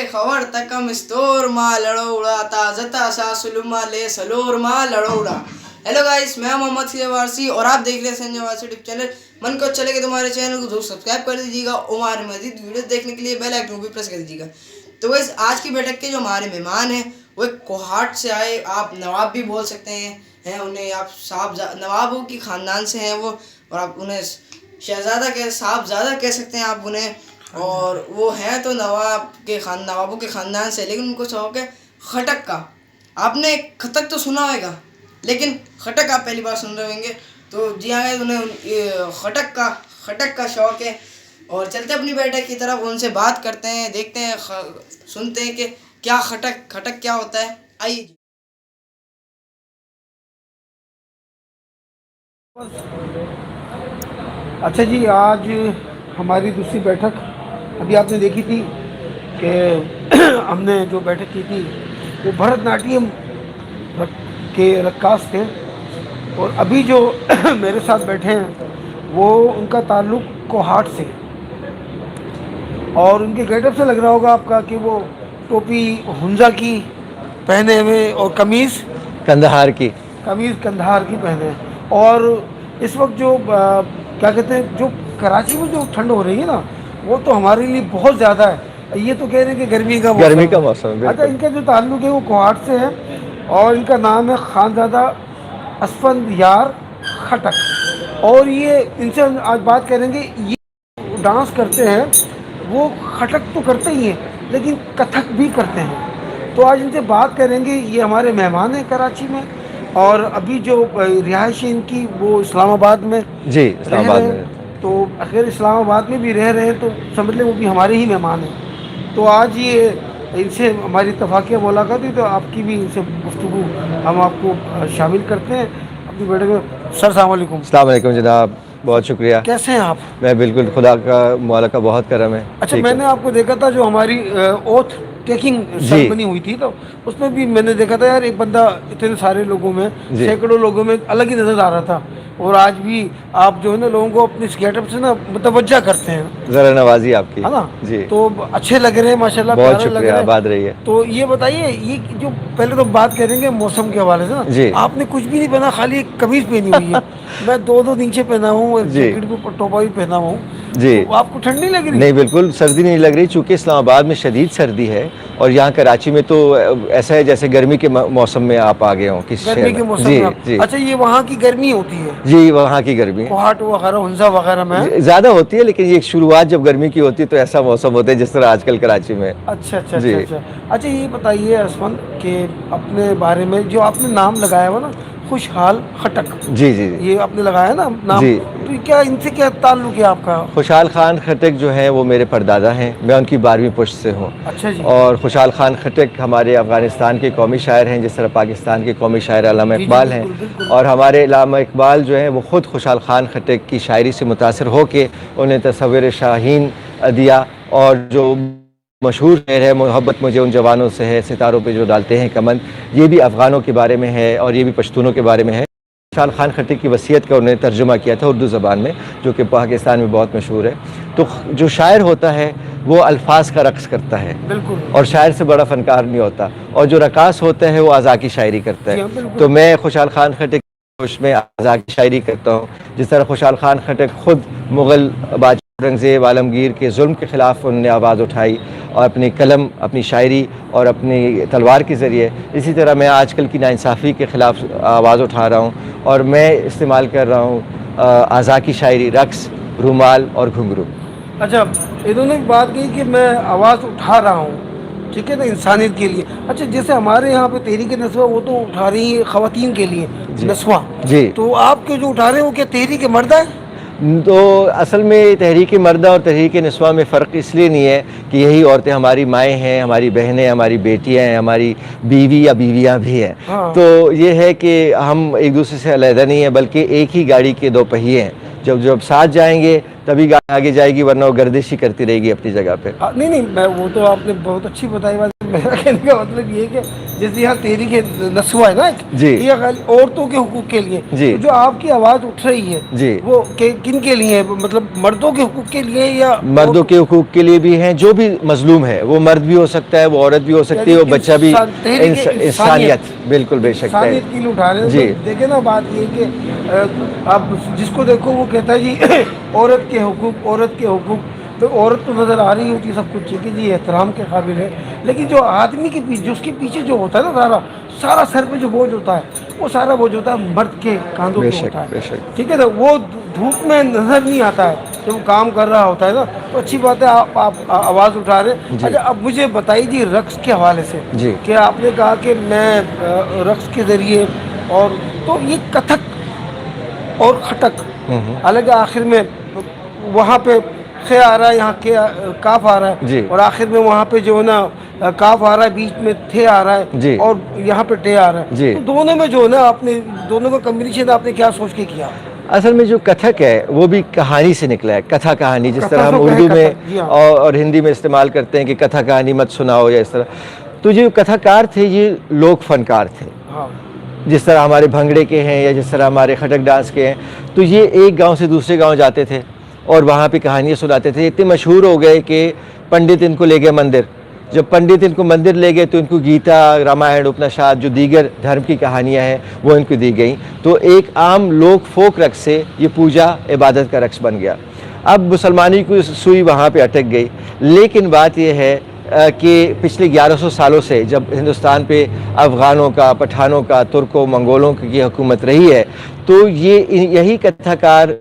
खबर तकम स्टोर मा लड़ोड़ा ताजता सासुलुमा ले सलोर मा लड़ोड़ा। हेलो गाइस, मैं मोहम्मद सियावारसी और आप देख रहे हैं संजय वारसी यूट्यूब चैनल। मन को अच्छा लगे तो हमारे चैनल को जरूर सब्सक्राइब कर दीजिएगा और हमारे मजीद वीडियो देखने के लिए बेल आइकन को भी प्रेस कर दीजिएगा। तो गाइस, आज की बैठक के जो हमारे मेहमान हैं वो एक कोहाट से आए, आप नवाब भी बोल सकते हैं उन्हें, आप नवाबों की ख़ानदान से हैं वो, और आप उन्हें शहज़ादा साहबज़ादा कह सकते हैं आप उन्हें। और वो हैं तो नवाबों के ख़ानदान से, लेकिन उनको शौक़ है खटक का। आपने खटक तो सुना होगा, लेकिन खटक आप पहली बार सुन रहे होंगे। तो जी हाँ, उन्हें खटक का शौक़ है। और चलते अपनी बैठक की तरफ, उनसे बात करते हैं, देखते हैं, सुनते हैं कि क्या खटक क्या होता है। आइए। अच्छा जी, आज हमारी दूसरी बैठक अभी आपने देखी थी कि हमने जो बैठक की थी वो भरतनाट्यम के रक्कास थे, और अभी जो मेरे साथ बैठे हैं वो उनका ताल्लुक़ कोहाट से, और उनके गेटअप से लग रहा होगा आपका कि वो टोपी हुंजा की पहने हुए और कमीज़ कंधार की पहने। और इस वक्त जो क्या कहते हैं, जो कराची में जो ठंड हो रही है ना, वो तो हमारे लिए बहुत ज़्यादा है। ये तो कह रहे हैं कि गर्मी का मौसम। अच्छा, इनका जो ताल्लुक़ है वो कोहाट से है, और इनका नाम है खानज़ादा असफंदयार खटक। और ये इनसे हम आज बात करेंगे। ये डांस करते हैं, वो खटक तो करते ही हैं लेकिन कथक भी करते हैं। तो आज इनसे बात करेंगे। ये हमारे मेहमान हैं कराची में, और अभी जो रिहाइश इनकी वो इस्लामाबाद में जी, इस्लामाबाद में, तो अगर इस्लामाबाद में भी रह रहे हैं तो समझ लें वो भी हमारे ही मेहमान हैं। तो आज ये इनसे हमारी इत्तफाक़िया मुलाकात हुई, तो आपकी भी इनसे गुफ्तगू हम आपको शामिल करते हैं अपनी बैठक में। सर अस्सलाम वालेकुम। जनाब, बहुत शुक्रिया। कैसे हैं आप? मैं बिल्कुल, खुदा का मौला का बहुत करम है। अच्छा, मैंने आपको देखा था जो हमारी ओथ टेकिंग सेरेमनी हुई थी, तो उसमें भी मैंने देखा था यार, एक बंदा इतने सारे लोगों में, सैकड़ों लोगों में अलग ही नजर आ रहा था। और आज भी आप जो है ना लोगों को अपने गेटअप से ना मुतवज्जा करते हैं। ज़रा नवाजी आपकी, है ना जी। तो अच्छे लग रहे हैं माशाल्लाह, बहुत शुक्रिया, आबाद रही है। तो ये बताइए, ये जो पहले तो बात करेंगे मौसम के हवाले से ना जी। आपने कुछ भी नहीं पहना, खाली एक कमीज पहनी हुई है। मैं दो नीचे पहना हूँ, जैकेट के ऊपर टोपा भी पहना हूँ जी। तो आपको ठंड नहीं लग रही? नहीं, बिल्कुल सर्दी नहीं लग रही, चूँकि इस्लामाबाद में शदीद सर्दी है, और यहाँ कराची में तो ऐसा है जैसे गर्मी के मौसम में आप आ गए हो किसी गर्मी के मौसम में जी। अच्छा, ये वहाँ की गर्मी होती है? जी, वहाँ की गर्मी कोहाट वगैरह, हुंजा वगैरह में ज़्यादा होती है, लेकिन ये शुरुआत जब गर्मी की होती है तो ऐसा मौसम होता है जिस तरह आजकल कराची में। अच्छा, ये बताइए असफन के अपने बारे में, जो आपने नाम लगाया हुआ ना खुशहाल खटक, जी, ये आपने लगाया ना नाम जी। तो क्या इनसे क्या ताल्लुक है आपका? खुशहाल खान खटक जो है वो मेरे परदादा हैं, मैं उनकी 12वीं पुश्त से हूँ। अच्छा जी। और खुशहाल खान खटक हमारे अफ़गानिस्तान के कौमी शायर हैं, जिस तरह पाकिस्तान के कौमी शायर अल्लामा इकबाल हैं। और हमारे अल्लामा इकबाल जो हैं वो ख़ुद खुशहाल खान खटक की शायरी से मुतासर होकर उन्हें तस्वीर शाहीन दिया। और जो मशहूर शेर है, मोहब्बत मुझे उन जवानों से है, सितारों पे जो डालते हैं कमन, ये भी अफ़गानों के बारे में है और ये भी पश्तूनों के बारे में है। खुशहाल खान खटक की वसीयत का उन्होंने तर्जुमा किया था उर्दू ज़बान में, जो कि पाकिस्तान में बहुत मशहूर है। तो जो शायर होता है वो अल्फाज का रक़्स करता है, बिल्कुल, और शायर से बड़ा फ़नकार नहीं होता। और जो रक़ास होता है वो आज़ा की शायरी करता है। तो मैं खुशहाल खान खटक उसमें आज़ा की शायरी करता हूँ। जिस तरह खुशहाल खान खटक ख़ुद मुग़ल बादशाह औरंगज़ेब आलमगीर के जुल्म के ख़िलाफ़ उन्होंने आवाज़ उठाई और अपनी कलम, अपनी शायरी और अपनी तलवार के ज़रिए, इसी तरह मैं आजकल की नाइंसाफ़ी के ख़िलाफ़ आवाज़ उठा रहा हूँ। और मैं इस्तेमाल कर रहा हूँ आज़ा की शायरी, रक़्स, रूमाल और घुंघरू। अच्छा, इन्होंने बात की कि मैं आवाज़ उठा रहा हूँ, ठीक है ना, इंसानियत के लिए। अच्छा, जैसे हमारे यहाँ पे तहरीक नस्वा वो तो उठा रही है ख़वातीन के लिए नस्वा जी, तो आपके जो उठा रहे हो क्या तहरीक मर्दा है? तो असल में तहरीक मर्दा और तहरीक नस्वा में फ़र्क इसलिए नहीं है कि यही औरतें हमारी माएँ हैं, हमारी बहनें, हमारी बेटियाँ हैं, हमारी बीवी या बीवियाँ भी हैं। हाँ। तो ये है कि हम एक दूसरे से अलहदा नहीं है, बल्कि एक ही गाड़ी के दो पहिए हैं। जब साथ जाएंगे तभी गाड़ी आगे जाएगी, वरना वो गर्दिश ही करती रहेगी अपनी जगह पे। नहीं, मैं वो तो आपने बहुत अच्छी बताई बात। मेरा कहने का मतलब ये है कि जैसे यहाँ तेरी के नस्वा है ना एक, जी। ये खाली औरतों के हुकूक के लिए। जी। तो जो आपकी आवाज़ उठ रही है जी। वो किन के लिए है? मतलब मर्दों के हुकूक के लिए या मर्दों के हुकूक के लिए भी हैं, जो भी मजलूम है वो मर्द भी हो सकता है, वो औरत भी हो सकती है, वो बच्चा भी, इंसानियत, बिल्कुल बेशक इंसानियत के लिए उठा रहे हैं। जी। तो देखे ना, बात ये कि आप जिसको देखो वो कहता है जी औरत के हुकूक, औरत के हुकूक। तो औरत तो नज़र आ रही होती है सब कुछ, ठीक है जी, एहतराम के काबिल है, लेकिन जो आदमी के पीछे, जो उसके पीछे जो होता है ना, सारा सारा सर पे जो बोझ होता है, वो सारा बोझ होता है मर्द के कांधों पे बेशक होता है, बेशक। ठीक है ना। वो धूप में नजर नहीं आता है जब वो काम कर रहा होता है ना। तो अच्छी बात है, आप आवाज़ उठा रहे हैं। जी। अच्छा, अब मुझे बताइए जी रक्स के हवाले से जी। कि आपने कहा कि मैं रक्स के ज़रिए, और तो ये कथक और खटक अलग, आखिर में वहाँ पे खे आ रहा है, यहाँ के काफ आ रहा जी। है, और आखिर में वहाँ पे जो है ना काफ आ रहा है, बीच में थे आ रहा जी। है, और यहाँ पे टे आ रहा है। जी। तो दोनों में जो है ना, आपने दोनों का कम्बिनेशन आपने क्या सोच के किया? असल में जो कथक है वो भी कहानी से निकला है, कथा कहानी, जिस कथा तरह हम तो कहे उर्दू कथक, जी में हाँ। और हिंदी में इस्तेमाल करते हैं कि कथा कहानी मत सुनाओ या इस तरह। तो जो कथाकार थे ये लोक फनकार थे, हाँ। जिस तरह हमारे भंगड़े के हैं या जिस तरह हमारे खटक डांस के हैं। तो ये एक गांव से दूसरे गांव जाते थे और वहाँ पे कहानियाँ सुनाते थे। इतने मशहूर हो गए कि पंडित इनको ले गए मंदिर। जब पंडित इनको मंदिर ले गए तो इनको गीता, रामायण, उपनिषद, जो दीगर धर्म की कहानियाँ हैं वो इनको दी गई। तो एक आम लोक फोक रक्स से ये पूजा इबादत का रक्स बन गया। अब मुसलमानी की सुई वहाँ पे अटक गई। लेकिन बात यह है कि पिछले 1100 सालों से जब हिंदुस्तान पे अफ़गानों का, पठानों का, तुर्कों, मंगोलों की हुकूमत रही है, तो यही कथाकार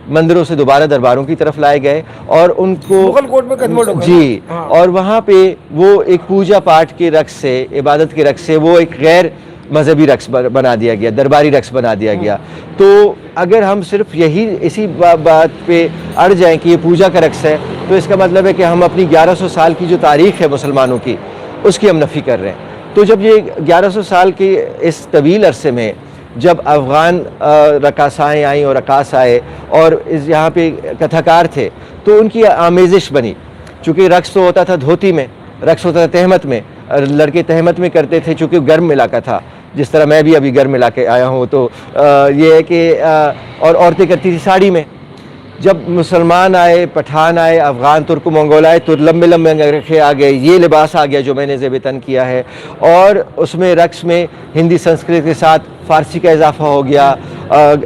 मंदिरों से दोबारा दरबारों की तरफ लाए गए और उनको मुगल कोर्ट में कन्वर्ट हो गए। जी। हाँ। और वहाँ पे वो एक पूजा पाठ के रक्स से, इबादत के रक्स से, वो एक गैर मजहबी रक्स बना दिया गया, दरबारी रक्स बना दिया गया। तो अगर हम सिर्फ इसी बात पे अड़ जाएं कि ये पूजा का रक्स है, तो इसका मतलब है कि हम अपनी 1100 साल की जो तारीख़ है मुसलमानों की, उसकी हम नफ़ी कर रहे हैं। तो जब ये 1100 साल के इस तवील अरसे में जब अफ़गान रकासाएँ आई और रकास आए और इस यहाँ पे कथाकार थे, तो उनकी आमेज़िश बनी। चूँकि रक्स तो होता था धोती में, रक्स होता था तहमत में, लड़के तहमत में करते थे चूँकि गर्म इलाका था, जिस तरह मैं भी अभी गर्म इलाके आया हूँ। तो ये है कि और औरतें करती थी साड़ी में। जब मुसलमान आए, पठान आए, अफ़गान, तुर्क, मंगोल आए, तो लंबे लंबे अंगरखे आ गए, ये लिबास आ गया जो मैंने ज़ेब-ए-तन किया है। और उसमें रक्स में हिंदी संस्कृत के साथ फ़ारसी का इजाफ़ा हो गया,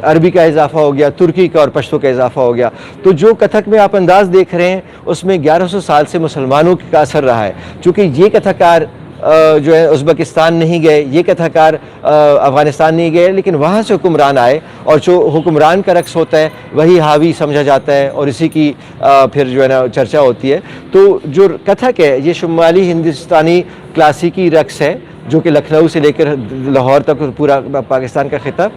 अरबी का इजाफ़ा हो गया, तुर्की का और पश्तो का इजाफ़ा हो गया। तो जो कथक में आप अंदाज़ देख रहे हैं उसमें 1100 साल से मुसलमानों का असर रहा है। चूँकि ये कथाकार जो है उज़्बेकिस्तान नहीं गए, ये कथाकार अफ़गानिस्तान नहीं गए, लेकिन वहाँ से हुक्मरान आए और जो हुक्मरान का रक्स होता है वही हावी समझा जाता है और इसी की फिर जो है ना चर्चा होती है। तो जो कथक है ये शुमाली हिंदुस्तानी क्लासिकी रक्स है जो कि लखनऊ से लेकर लाहौर तक पूरा पाकिस्तान का खिता,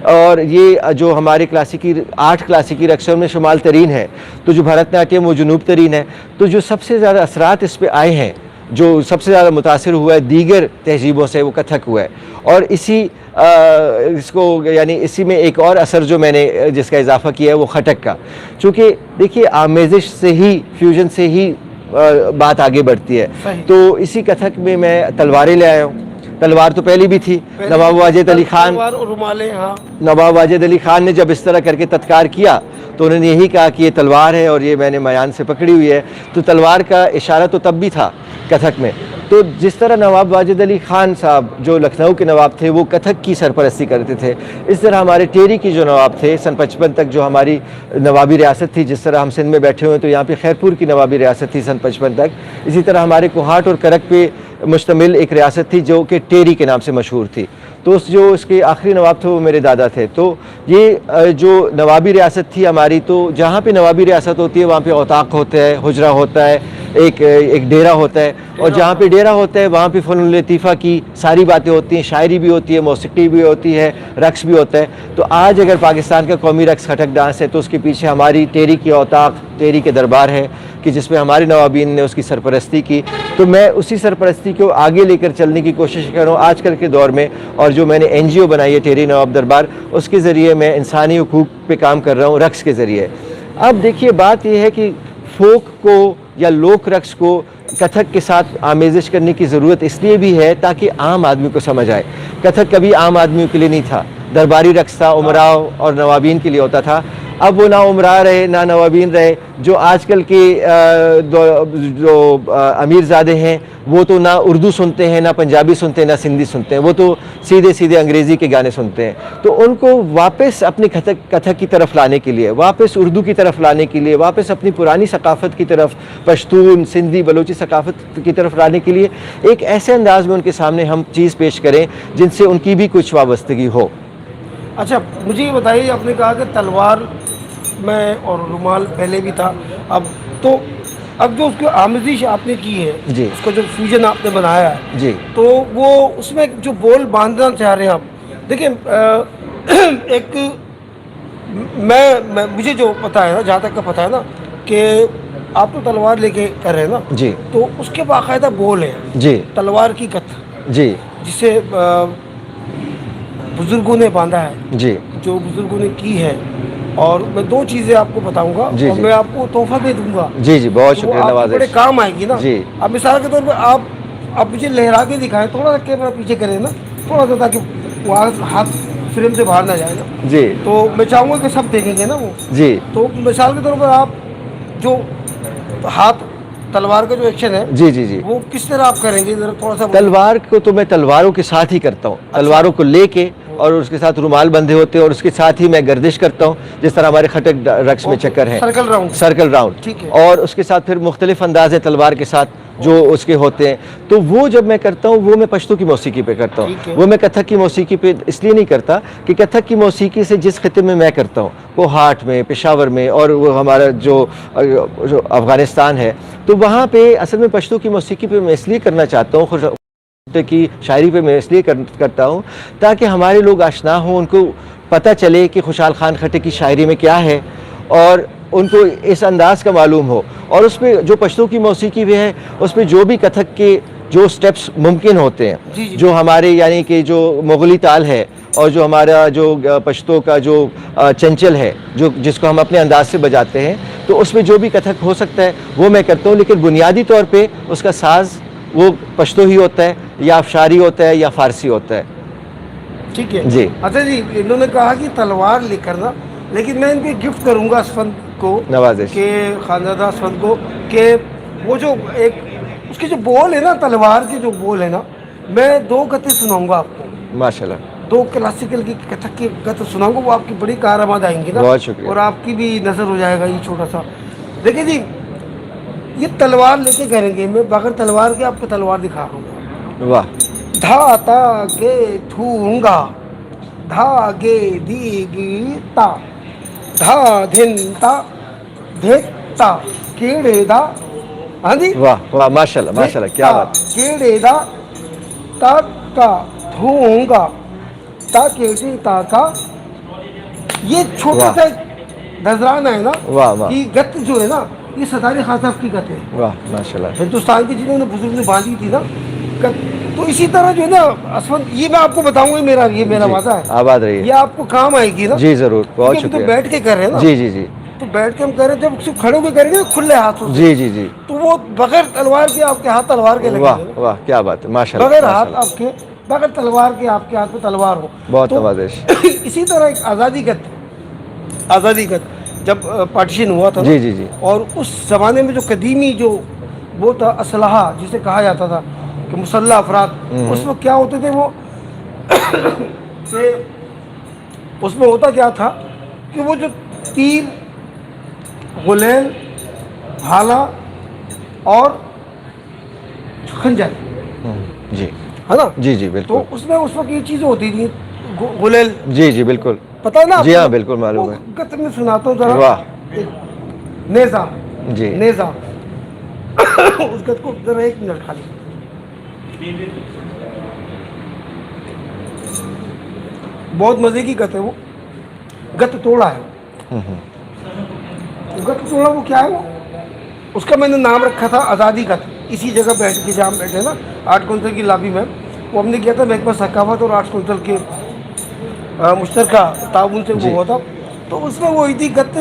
और ये जो हमारे क्लासिकी 8 क्लासिकी रक्सों में शुमाल तरीन है। तो जो भरतनाट्यम वो जुनूब तरीन है। तो जो सबसे ज़्यादा असरात इस पर आए हैं, जो सबसे ज़्यादा मुतासिर हुआ है दीगर तहजीबों से, वो कथक हुआ है। और इसको यानी इसी में एक और असर जो मैंने जिसका इजाफ़ा किया है वो खटक का। चूँकि देखिए आमेज़िश से ही, फ्यूजन से ही बात आगे बढ़ती है। तो इसी कथक में मैं तलवारें ले आया हूँ। तलवार तो पहले भी थी। नवाब वाजिद अली खान, हाँ। नवाब वाजिद अली खान ने जब इस तरह करके तत्कार किया तो उन्होंने यही कहा कि ये तलवार है और ये मैंने मयान से पकड़ी हुई है। तो तलवार का इशारा तो तब भी था कथक में। तो जिस तरह नवाब वाजिद अली खान साहब जो लखनऊ के नवाब थे वो कथक की सरपरस्ती करते थे, इस तरह हमारे टेरी के जो नवाब थे सन 55 तक जो हमारी नवाबी रियासत थी, जिस तरह हम सिंध में बैठे हुए हैं तो यहाँ पे खैरपुर की नवाबी रियासत थी सन 55 तक, इसी तरह हमारे कोहाट और करक पे मुश्तमिल एक रियासत थी जो कि टेरी के नाम से मशहूर थी। तो जो इसके आखिरी नवाब थे वो मेरे दादा थे। तो ये जो नवाबी रियासत थी हमारी, तो जहाँ पे नवाबी रियासत होती है वहाँ पे औताक होता है, हुजरा होता है, एक डेरा होता है, और जहाँ पे डेरा होता है वहाँ पे फ़नून लतीफ़ा की सारी बातें होती हैं, शायरी भी होती है, मौसीकी भी होती है, रक्स भी होता है। तो आज अगर पाकिस्तान का कौमी रक्स खटक डांस है तो उसके पीछे हमारी टेरी की औताक, टेरी के दरबार है कि जिसमें हमारे नवाबीन ने उसकी सरपरस्ती की। तो मैं उसी सरपरस्ती को आगे लेकर चलने की कोशिश कर रहा हूँ आजकल के दौर में। और जो मैंने NGO बनाई है टेरी नवाब दरबार, उसके ज़रिए मैं इंसानी हुकूक पे काम कर रहा हूँ रक्स के ज़रिए। अब देखिए बात यह है कि फोक को या लोक रक्स को कथक के साथ आमेजिश करने की ज़रूरत इसलिए भी है ताकि आम आदमी को समझ आए। कथक कभी आम आदमियों के लिए नहीं था, दरबारी रक्स था, उमराव और नवाबीन के लिए होता था। अब वो ना उमरा रहे ना नवाबीन रहे। जो आजकल के जो अमीरज़ादे हैं वो तो ना उर्दू सुनते हैं, ना पंजाबी सुनते हैं, ना सिंधी सुनते हैं, वो तो सीधे सीधे अंग्रेज़ी के गाने सुनते हैं। तो उनको वापस अपनी कथक की तरफ लाने के लिए, वापस उर्दू की तरफ लाने के लिए, वापस अपनी पुरानी सकाफ़त की तरफ, पश्तून, सिंधी, बलोची सकाफ़त की तरफ लाने के लिए एक ऐसे अंदाज में उनके सामने हम चीज़ पेश करें जिनसे उनकी भी कुछ वाबस्तगी हो। अच्छा, मुझे ये बताइए, आपने कहा कि तलवार में और रुमाल पहले भी था, अब जो उसकी आमेजिश आपने की है जी, उसका जो फ्यूजन आपने बनाया है जी, तो वो उसमें जो बोल बांधना चाह रहे हैं आप, देखिए एक मुझे जो पता है ना, जहाँ तक का पता है ना, कि आप तो तलवार लेके कर रहे हैं ना, जी, तो उसके बाकायदा बोल है जी, तलवार की कथ, जी, जिसे बुजुर्गों ने बांधा है, जी, जो बुजुर्गों ने की है। और मैं दो चीज़ें आपको बताऊंगा जी, और जी। मैं आपको तोहफा दे दूंगा, जी, जी, बहुत तो वो शुक्रिया आपको नवाज़िश। बड़े काम आएगी ना। जी। अब मिसाल के तौर पे आप मुझे लहरा के दिखाएं, थोड़ा सा कैमरा पीछे करें ना, थोड़ा सा, ताकि वहाँ हाथ फ्रेम से बाहर ना जाए ना। जी, तो मैं चाहूँगा कि सब देखेंगे ना वो। जी, तो मिसाल के तौर पर आप जो हाथ तलवार का जो एक्शन है जी, जी, जी। वो किस तरह आप करेंगे, जरा थोड़ा सा तलवार को तो मैं तलवारों के साथ ही करता हूँ, तलवारों को लेके, और उसके साथ रुमाल बंधे होते हैं, और उसके साथ ही मैं गर्दिश करता हूँ, जिस तरह हमारे खटक रक्स में चक्कर है, सर्कल राउंड। सर्कल राउंड, ठीक है। और उसके साथ फिर मुख्तलिफ अंदाज है तलवार के साथ जो उसके होते हैं। तो वो जब मैं करता हूँ वो मैं पश्तो की मौसीकी पे करता ठीक है। हूँ, वो मैं कथक की मौसीकी पे इसलिए नहीं करता कि कथक की मौसीकी से जिस खिते में मैं करता हूँ, वो हाट में, पेशावर में, और वो हमारा जो अफ़गानिस्तान है, तो वहाँ पे असल में पश्तो की मौसीकी पे मैं इसलिए करना चाहता हूँ, की शायरी पे मैं इसलिए करता हूँ ताकि हमारे लोग आशना हों, उनको पता चले कि खुशहाल खान खट्टक की शायरी में क्या है, और उनको इस अंदाज का मालूम हो। और उसमें जो पश्तो की मौसीकी भी है, उसमें जो भी कथक के जो स्टेप्स मुमकिन होते हैं, जी, जी। जो हमारे यानी कि जो मुगली ताल है, और जो हमारा जो पश्तो का जो चंचल है, जो जिसको हम अपने अंदाज से बजाते हैं, तो उसमें जो भी कथक हो सकता है वो मैं करता हूँ। लेकिन बुनियादी तौर पे उसका साज़ वो पश्तो ही होता है, या अफशारी होता है, या फ़ारसी होता है। ठीक है जी। अच्छा जी, इन्होंने कहा कि तलवार लेकर ना, लेकिन मैं इनके गिफ्ट करूंगा असफंद को, नवाज़िश। के खानदादा असफंद को, के वो जो एक उसके जो बोल है ना, तलवार के जो बोल है ना, मैं दो गतें सुनाऊंगा आपको, माशाल्लाह, दो क्लासिकल की कथक की गत सुनाऊंगा, वो आपकी बड़ी कारआमद आएंगी ना। बहुत शुक्रिया। और आपकी भी नजर हो जाएगा ये छोटा सा। देखिए जी, ये तलवार लेके करेंगे, मैं बगैर तलवार के आपको तलवार दिखा रहा हूँ। वाह, धाता गे थूंगा, धागे दीगीता, धा धिनता धेता केड़ेदा, हाँ जी, वाह, वाह, माशाल्लाह, माशाल्लाह, क्या बात। केड़ेदा ता का धूंगा ता केड़ी ता का, ये छोटा वाह। सा नजराना है ना, वाह, वाह। कि गत जो है ना, ये सतारी खान साहब की गत है, वाह, माशाल्लाह। हिंदुस्तान की जिन्होंने बुजुर्ग ने बांधी थी ना। तो इसी तरह जो है ना असफंद, ये मैं आपको बताऊंगा, ये मेरा जी, वादा है, आबाद रहिए। ये आपको काम आएगी ना। जी ज़रूर, बहुत क्योंकि हम तो शुक्रिया। बैठ के कर रहे हैं ना। जी, जी, जी, तो बैठ के हम कर रहे हैं, जब सिर्फ खड़े होकर करेंगे ना खुले हाथों से, जी, जी, जी, तो वो बगैर तलवार के आपके हाथ तलवार के वाह, लगेंगे, वाह, क्या बात है, माशाल्लाह, बगैर हाथ माशाल्लाह। आपके, बगैर तलवार के आपके हाथ में तलवार हो। बहुत तो नवाज़िश। इसी तरह एक आज़ादी गत जब पार्टीशन हुआ था ना, जी, जी, जी। और उस जमाने में जो कदीमी जो वो था असलहा, जिसे कहा जाता था कि मुसल्ला अफराद, उसमें क्या होते थे वो कि उसमें होता क्या था कि वो जो तीर, गुलेल, भाला और खंजर, जी, है ना। जी, जी, तो बिल्कुल। उसमें उस वक्त ये चीज़ें होती थी, गुलेल, जी, जी, बिल्कुल। पता है ना जी आपको? हाँ, बिल्कुल मालूम वो है। गत में सुनाता हूँ जरा। वाह। नेजा, जी। नेजा उस गत को जरा 1 मिनट खाली। बहुत मजे की गत है वो, गत तोड़ा है। गत तोड़ा वो क्या है वो, उसका मैंने नाम रखा था आज़ादी गत। इसी जगह बैठ के जहाँ बैठे ना, आर्ट काउंसिल की लॉबी में, वो हमने किया था महकमा सकाफत और आर्ट काउंसिल के मुश्तरका ताउन से वो जी। हुआ था। तो उसमें वो हुई थी गत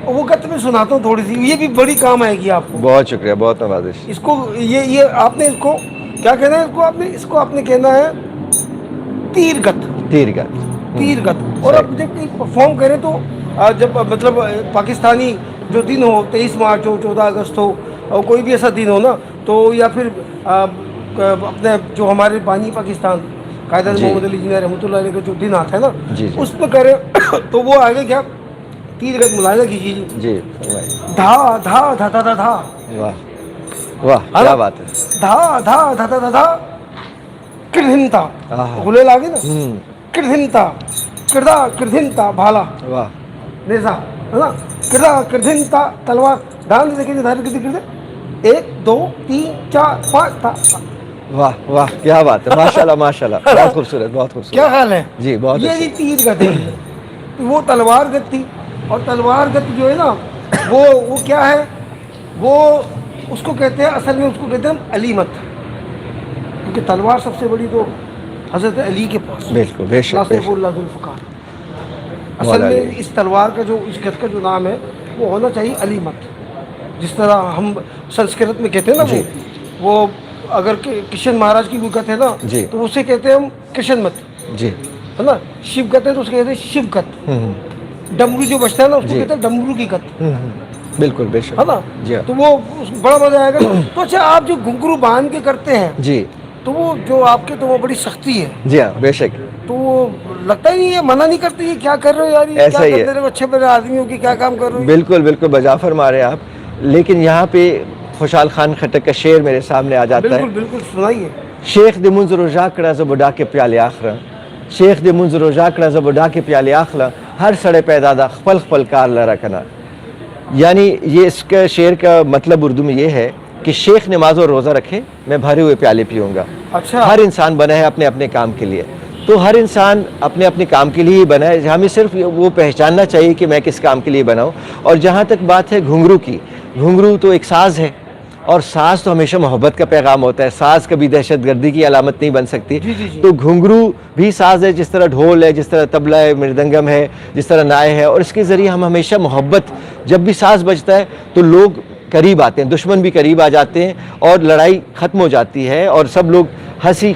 वो गत में सुनाता हूँ थोड़ी सी, ये भी बड़ी काम आएगी आपको। बहुत शुक्रिया, बहुत नवाजिश। इसको ये आपने इसको क्या कहना है, इसको आपने कहना है तीरगत। तीरगत। तीरगत। और अब जब परफॉर्म करें तो जब मतलब पाकिस्तानी जो दिन हो, 23 मार्च हो, 14 अगस्त हो, और कोई भी ऐसा दिन हो ना, तो या फिर अपने जो हमारे बानी पाकिस्तान कायदर जी। मोहम्मद अली जिन्ना रहमतुल्लाह अलैह का जो दिन आता है ना, जी, जी। उस पर करें तो वो आगे क्या तीरगत मुलायजा कीजिए। जी। धा धा धा धा धा धा, वाह वाह, क्या बात है। धा धा धा धा धा धा, कृधिनता, आहा। गुले लागे ना, कृधिनता, कृदा कृधिनता भाला वाह रेजा, है ना, कृदा कृधिनता तलवार, ध्यान से देखिए, ध्यान से देखिए, 1 2 3 4 5 था। वाह वाह, क्या बात है, माशाल्लाह माशाल्लाह, बहुत खूबसूरत, बहुत खूबसूरत। क्या ख्याल है जी, बहुत ये अच्छी। जी तीर गति है, तो वो तलवार गत थी। और तलवार गत जो है ना, वो क्या है, वो उसको कहते हैं, असल में उसको कहते हैं अलीमत, क्योंकि तलवार सबसे बड़ी तो हजरत अली के पास। बिल्कुल, बेशक बेशक। नासिरुल्लाहुल-फ़ुक़ार। असल मौला में अली। इस तलवार का जो, इस गत का जो नाम है, वो होना चाहिए अलीमत। जिस तरह हम संस्कृत में कहते हैं ना, जी। वो अगर कृष्ण महाराज की कोई गत है ना, जी। तो उसे कहते हैं हम कृष्ण मत, जी। है ना। शिव गत है तो उसके कहते हैं शिव गत। डमरू जो बजता है ना, उसको जी। कहते हैं डमरू की गत, बिल्कुल बेशक। है ना। जी हाँ। तो वो बड़ा मजा आएगा। तो अच्छा, आप जो घुंघरू बांध के करते हैं, जी। तो वो जो आपके, तो वो बड़ी सख्ती है, जी हाँ, बेशक। तो वो लगता ही नहीं है, मना नहीं करती है, क्या कर रहे हो यार, ये ऐसा क्या ही कर है। दे रहे हो, अच्छे बड़े आदमियों की क्या काम कर रहे हो। बिल्कुल बिल्कुल, बजा फरमा रहे हैं आप। लेकिन यहाँ पे खुशाल खान खट्टक का शेर मेरे सामने आ जाता बिल्कुल है। बिल्कुल, सुनाइए। शेख दे मुंज रोजा कड़ा जबुडा के प्याले आखरा, शेख दे मुंज रोजा कड़ा जबुडा के प्याले आखला, हर सड़े पैदादा खपल खपल कार ला रखना। यानी ये इसका शेर का मतलब उर्दू में ये है कि शेख नमाज और रोज़ा रखे, मैं भरे हुए प्याले पीऊँगा। अच्छा। हर इंसान बना है अपने अपने काम के लिए, तो हर इंसान अपने अपने काम के लिए ही बना है। हमें सिर्फ वो पहचानना चाहिए कि मैं किस काम के लिए बना हूँ। और जहाँ तक बात है घुंघरू की, घुंघरू तो एक साज़ है, और साज़ तो हमेशा मोहब्बत का पैगाम होता है। साज़ कभी दहशतगर्दी की अलामत नहीं बन सकती। जी, जी, जी। तो घुंघरू भी साज़ है, जिस तरह ढोल है, जिस तरह तबला है, मृदंगम है, जिस तरह नाय है। और इसके ज़रिए हम हमेशा मोहब्बत, जब भी साज़ बजता है तो लोग करीब आते हैं, दुश्मन भी करीब आ जाते हैं, और लड़ाई ख़त्म हो जाती है, और सब लोग हंसी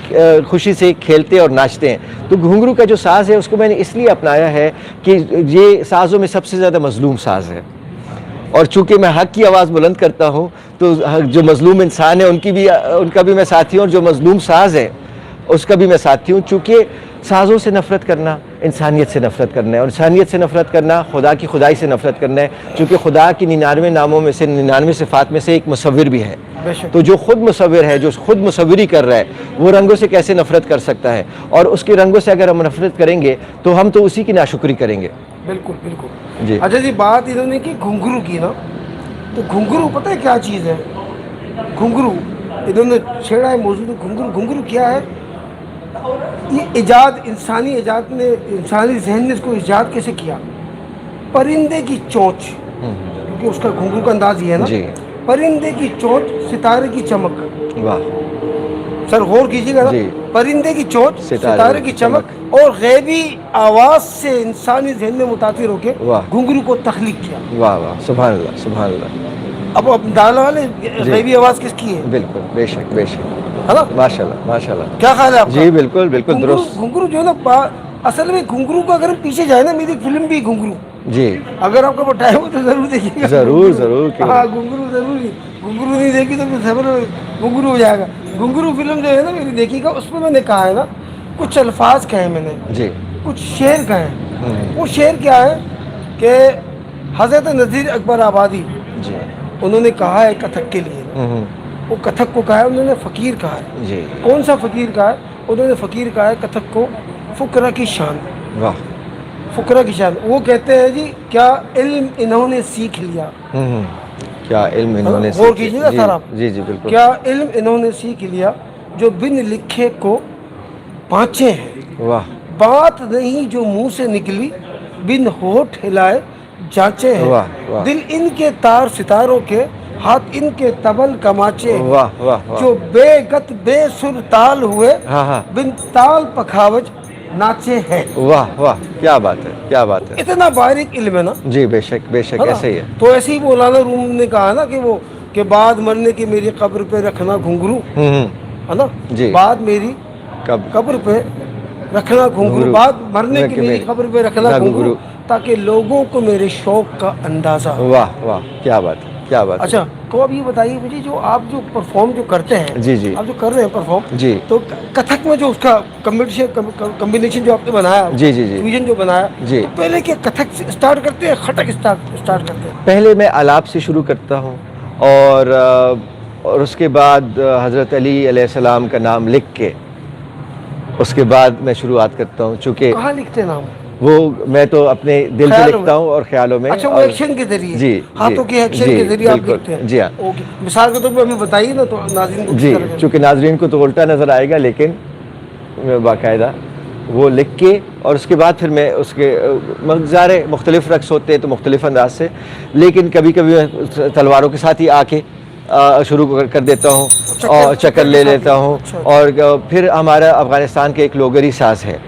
खुशी से खेलते और नाचते हैं। तो घुंघरू का जो साज़ है, उसको मैंने इसलिए अपनाया है कि ये साज़ों में सबसे ज़्यादा मज़लूम साज़ है। और चूँकि मैं हक़ की आवाज़ बुलंद करता हूँ, तो जो मज़लूम इंसान है उनका भी मैं साथी हूँ, और जो मज़लूम साज़ है उसका भी मैं साथी हूँ। चूँकि साज़ों से नफ़रत करना इंसानियत से नफ़रत करना है, और इंसानियत से नफ़रत करना खुदा की खुदाई से नफ़रत करना है। चूँकि खुदा की 99 नामों में से 99 सिफ़ात में से एक मुसव्विर भी है। तो जो खुद मुसव्विर है, जो खुद मुसव्विरी कर रहा है, वो रंगों से कैसे नफ़रत कर सकता है। और उसके रंगों से अगर हम नफ़रत करेंगे तो हम तो उसी की नाशुक्री करेंगे। बिल्कुल बिल्कुल जी। अच्छा जी, बात इन्होंने की घुंघरू की ना, तो घुंघरू पता है क्या चीज़ है? घुंघरू इन्होंने छेड़ा है मौजूद। घुंघरू, घुंघरू क्या है? ये इजाद, इंसानी इजाद ने, इंसानी जहन ने इसको इजाद कैसे किया? परिंदे की चोंच, क्योंकि उसका घुंघरू का अंदाज ये है ना जी। परिंदे की चोंच, सितारे की चमक। वाह। सर गौर कीजिएगा ना, जी। परिंदे की चोंच, सितारे की चमक, और गैबी आवाज़ से इंसानी जहन में मुतासिर होकर वाह। घुंघरू को तख्लीक किया। वाह वाह, सुभान अल्लाह, सुभान अल्लाह। अब डाला वाले गैबी आवाज़ किसकी है? बिल्कुल, बेशक बेशक, है ना। माशाल्लाह माशाल्लाह। क्या ख्याल है आपका? जी बिल्कुल बिल्कुल दुरुस्त। घुंघरू जो है ना, असल में घुंघरू को अगर हम पीछे जाए ना, मेरी फिल्म भी घुंघरू, जी अगर आपको बताया हो तो जरूर देखिएगा। ज़रूर ज़रूर, क्यों हाँ, घुंघरू जरूर ही, घुंघरू नहीं देखी तो फिर सब घुंघरू हो जाएगा। घुंघरू फिल्म जो है ना मेरी देखिएगा, उसमें मैंने कहा है ना, कुछ अल्फाज कहे मैंने, जी। कुछ शेर कहे। वो शेर क्या है कि हज़रत नज़ीर अकबर आबादी, जी। उन्होंने कहा है कथक के लिए, वो कथक को कहा है उन्होंने फ़कीर कहा है। जी। कौन सा फ़कीर कहा है? उन्होंने फ़कीर कहा है कथक को फ़ुकरा की शान। वाह। फ़ुकरा की शान। वो कहते हैं जी, क्या इल्म इन्होंने सीख लिया। क्या इल्म इन्होंने गौर कीजिएगा सर आप। जी जी बिल्कुल। क्या इल्म इन्होंने सीख लिया, जो बिन लिखे को पाँचे हैं। वाह बात नहीं जो मुंह से निकली, बिन होठ हिलाए जांचे हैं। वाह वाह। दिल इनके तार सितारों के, हाथ इनके तबल कमाचे हैं। वाह वाह वाह। जो बेगत बेसुर ताल हुए, हाँ हाँ। बिन ताल पखावज नाचे हैं। वाह वाह, क्या बात है, क्या बात है। इतना बारीक इल्म है ना। जी बेशक बेशक, है ना? ऐसे ही है। तो ऐसे ही मौलाना रूम ने कहा ना कि वो के बाद मरने की मेरी कब्र पे रखना घुंघरू, है ना। जी। बाद मेरी कब कब्र पे रखना घुंघरू, घुंघरू, बाद मरने की कि मेरी मेरी कब्र पे रखना ना घुंघरू, घुंघरू। ताकि लोगों को मेरे शौक का अंदाजा हो। वाह वाह, क्या बात है, क्या बात अच्छा, तो अब ये बताइए मुझे, जो आप जो परफॉर्म जो करते हैं, है। जी जी आप जो कर रहे हैं परफॉर्म, जी तो कथक में जो उसका कॉम्बिनेशन जो आपने बनाया, जी जी जी फ्यूजन जो बनाया, जी। तो पहले क्या कथक से स्टार्ट करते हैं, खटक स्टार्ट करते हैं? पहले मैं आलाप से शुरू करता हूँ, और उसके बाद हज़रत अली अलैहिस्सलाम का नाम लिख के उसके बाद मैं शुरुआत करता हूँ। चूँकि कहाँ लिखते हैं नाम? वो मैं तो अपने दिल पे ख्यालों लिखता हूँ और ख्यालों में। अच्छा, वो और एक्शन के जरिए, जी हाथों के एक्शन जी के जरिए आप बिल्कुल, लिखते हैं? जी हाँ। ओके, मिसाल के तौर पे हमें बताइए ना, तो नाज़रीन को किस जी, तरह का? चूँकि नाजरीन को तो उल्टा नज़र आएगा, लेकिन मैं बाकायदा वो लिख के, और उसके बाद फिर मैं उसके ज़ारे मुख्तलिफ़ रक्स होते हैं तो मुख्तलिफ़ अंदाज से, लेकिन कभी कभी मैं तलवारों के साथ ही आके शुरू कर देता हूँ और चक्कर ले लेता हूँ। अच्छा। और फिर हमारा अफ़गानिस्तान का एक लोगरी साज़ है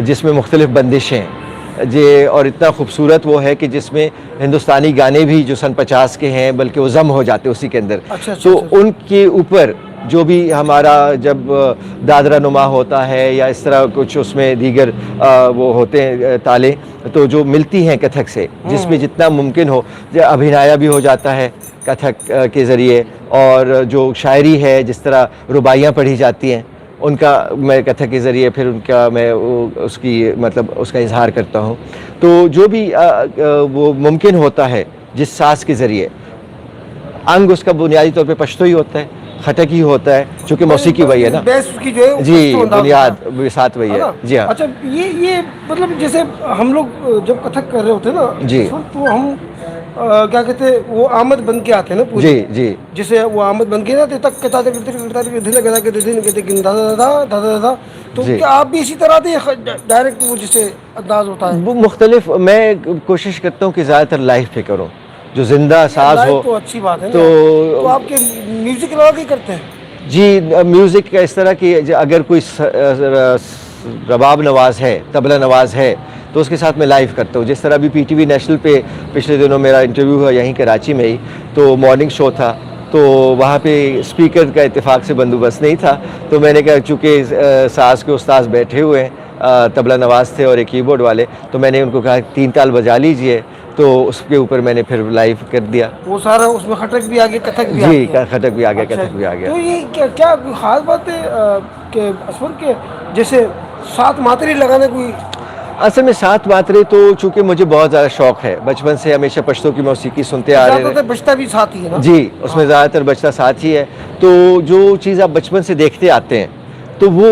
जिसमें मुख्तलिफ़ बंदिशें हैं जे, और इतना खूबसूरत वो है कि जिसमें हिंदुस्तानी गाने भी जो सन 50 के हैं, बल्कि वो जम हो जाते हैं उसी के अंदर। अच्छा, तो अच्छा। उनके ऊपर जो भी हमारा जब दादरा नुमा होता है या इस तरह कुछ उसमें दीगर वो होते हैं ताले, तो जो मिलती हैं कथक से, जिसमें जितना मुमकिन हो अभिनय भी हो जाता है कथक के ज़रिए, और जो शायरी है, जिस तरह रुबाइयाँ पढ़ी जाती हैं, उनका मैं कथक के ज़रिए फिर उनका मैं उसकी मतलब उसका इजहार करता हूँ। तो जो भी वो मुमकिन होता है जिस साज़ के ज़रिए, अंग उसका बुनियादी तौर पे पश्तो ही होता है, खटक ही होता है, चूँकि मौसीकी वही है ना। बेस उसकी जो है जी, पश्तो अंदाज बुनियाद होता है। साथ वही है ना? है। जी हाँ। अच्छा, ये मतलब जैसे हम लोग जब कथक कर रहे होते हैं ना, जी। उस वक्त तो हम क्या कहते हैं, वो आमद बन के आते हैं ना पूरी। जी जी जैसे वो आमद बन के ना, तक कता के दादा, तो जी। क्या आप भी इसी तरह थे, डायरेक्ट वो जैसे अंदाज होता है? वो मुख्तलिफ, मैं कोशिश करता हूँ कि ज़्यादातर लाइव पे करूँ, जो जिंदा साज लाइव हो। तो अच्छी बात है ना। तो तो आपके म्यूजिक अलावा क्या करते हैं? जी, म्यूज़िक का इस तरह की अगर कोई रबाब नवाज है, तबला नवाज है, तो उसके साथ मैं लाइव करता हूँ। जिस तरह अभी पीटीवी नेशनल पे पिछले दिनों मेरा इंटरव्यू हुआ यहीं कराची में ही, तो मॉर्निंग शो था, तो वहाँ पे स्पीकर का इत्तेफाक से बंदोबस्त नहीं था, तो मैंने कहा चूँकि साज के उस्ताद बैठे हुए हैं, तबला नवाज थे और एक कीबोर्ड वाले, तो मैंने उनको कहा 3 ताल बजा लीजिए, तो उसके ऊपर मैंने फिर लाइव कर दिया। वो सारा उसमें खटक भी आ गया, कथक भी आ जी, गया। खटक भी आ गया, अच्छा, कथक भी आ गया। तो ये क्या कोई खास बात है कि असफर के जैसे 7 मात्रे लगाने कोई? असल में 7 मात्रे तो चूँकि मुझे बहुत ज़्यादा शौक़ है, बचपन से हमेशा पश्तो की मौसीकी सुनते आ रहे हैं। ज़्यादातर बचता भी साथ ही है ना? जी, उसमें ज़्यादातर बचता साथ ही है। तो जो चीज़ आप बचपन से देखते आते हैं, तो वो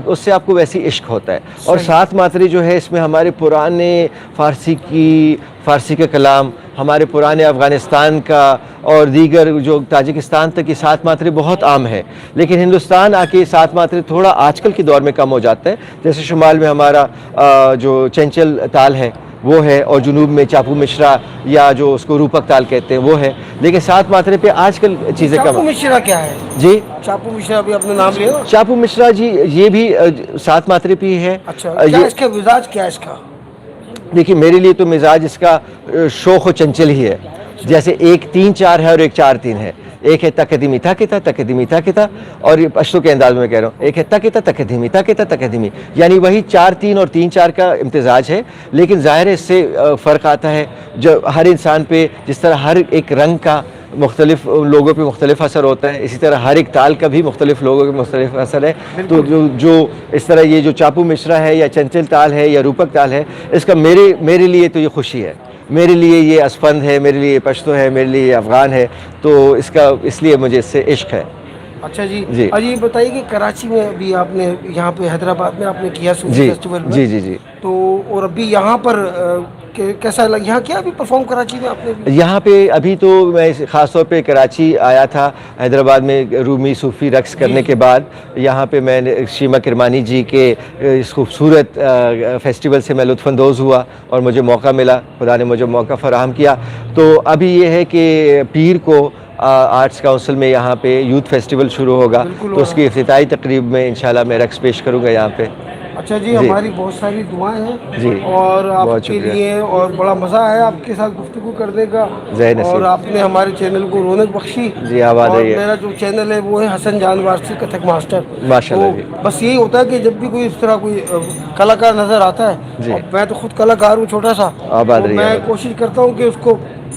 उससे आपको वैसी इश्क होता है। और 7 मात्रे जो है, इसमें हमारे पुराने फ़ारसी का कलाम, हमारे पुराने अफ़गानिस्तान का और दीगर जो ताजिकिस्तान तक की 7 मात्रे बहुत आम है, लेकिन हिंदुस्तान आके 7 मात्रे थोड़ा आजकल के दौर में कम हो जाता है। जैसे शुमाल में हमारा जो चंचल ताल है वो है, और जुनूब में चापू मिश्रा या जो उसको रूपक ताल कहते हैं वो है, लेकिन 7 मात्रे पे आजकल चीज़ें कम। चापू मिश्रा क्या है? जी, चापू मिश्रा भी अपने नाम लिया ना? चापू मिश्रा जी, ये भी 7 मात्रे पे ही है। अच्छा, क्या इसका मिजाज क्या है इसका? देखिए, मेरे लिए तो मिजाज इसका शोख व चंचल ही है। जैसे एक 3-4 है और एक 4-3 है। एक है तकदीमी था, और ये पश्तो के अंदाज में कह रहा हूँ, एक है तकदीमी, यानी वही 4-3 और 3-4 का इम्तिजाज है। लेकिन ज़ाहिर है इससे फ़र्क आता है, जो हर इंसान पे जिस तरह हर एक रंग का मुख्तलिफ लोगों पे मुख्तलिफ असर होता है, इसी तरह हर एक ताल का भी मुख्तलिफ लोगों पे मुख्तलिफ असर है। तो जो इस तरह ये जो चापू मिश्रा है या चंचल ताल है या रूपक ताल है, इसका मेरे लिए तो ये खुशी है, मेरे लिए ये असफंद है, मेरे लिए पश्तो है, मेरे लिए अफ़गान है, तो इसलिए मुझे इससे इश्क है। अच्छा जी। जी। और ये बताइए कि कराची में अभी आपने, यहाँ पे हैदराबाद में आपने किया सूफी जी फेस्टिवल में, जी जी जी। तो और अभी यहाँ पर कैसा लगा? यहाँ क्या अभी परफॉर्म कराची में आपने भी? यहाँ पे अभी तो मैं ख़ास तौर पे कराची आया था, हैदराबाद में रूमी सूफ़ी रक्स करने के बाद यहाँ पे मैंने शीमा किरमानी जी के इस खूबसूरत फेस्टिवल से मैं लुत्फ़अंदोज़ हुआ और मुझे मौका मिला, खुदा ने मुझे मौका फ़राहम किया। तो अभी ये है कि पीर को आर्ट्स काउंसिल में यहाँ पे यूथ फेस्टिवल शुरू होगा, तो उसकी इफ्तिताई तकरीब में इंशाल्लाह मैं रक्स पेश करूँगा यहाँ पे। अच्छा जी, हमारी बहुत सारी दुआएं हैं जी, और बहुत आपके शुक्रिया। लिए, और बड़ा मज़ा आया आपके साथ गुफ्तगू करने का। जय नसीब। और आपने हमारे चैनल को रौनक बख्शी। जी, आबाद और रहिए। मेरा जो चैनल है वो है हसन जान वारसी कथक मास्टर। माशाल्लाह तो जी। बस यही होता है कि जब भी कोई इस तरह कोई कलाकार नज़र आता जी। है, और मैं तो खुद कलाकार हूँ छोटा सा, आबाद तो रहिए, मैं आबाद। कोशिश करता हूँ कि उसको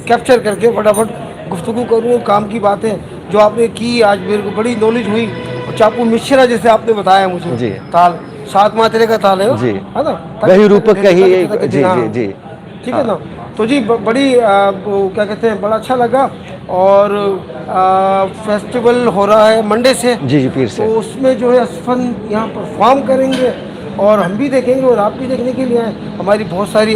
कैप्चर करके फटाफट गुफ्तगू करूँ। काम की बातें जो आपने की आज मेरे को बड़ी नॉलेज हुई। और चापू मिश्रा जैसे आपने बताया मुझे, जी। ताल 7 मात्रे का ताल है वो, जी, है ना? वही रूपक का ही एक। तक जी, जी, हाँ, जी। ठीक है हाँ। ना? तो जी बड़ी वो क्या कहते हैं, बड़ा अच्छा लगा। और फेस्टिवल हो रहा है मंडे से, जी, जी, पीर तो से। उसमें जो है असफन यहाँ परफॉर्म करेंगे और हम भी देखेंगे और आप भी देखने के लिए आए। हमारी बहुत सारी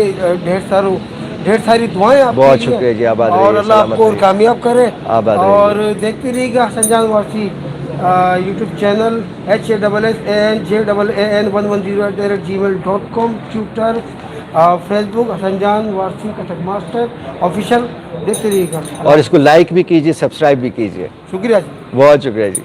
ढेर सारी दुआएं आपके बहुत लिए। शुक्रिया जी, आबाद और रहिए, अल्लाह सलामत आपको और रहिए। कामयाब करे। आबाद और रहिए। देखते रहिएगा Hassan Jaan Warsi YouTube channel HASSANJAAN110@gmail.com, Twitter, Facebook Hassan Jaan Warsi Kathak master official. देखते रहिएगा। और इसको लाइक भी कीजिए, सब्सक्राइब भी कीजिए। शुक्रिया जी। बहुत शुक्रिया जी।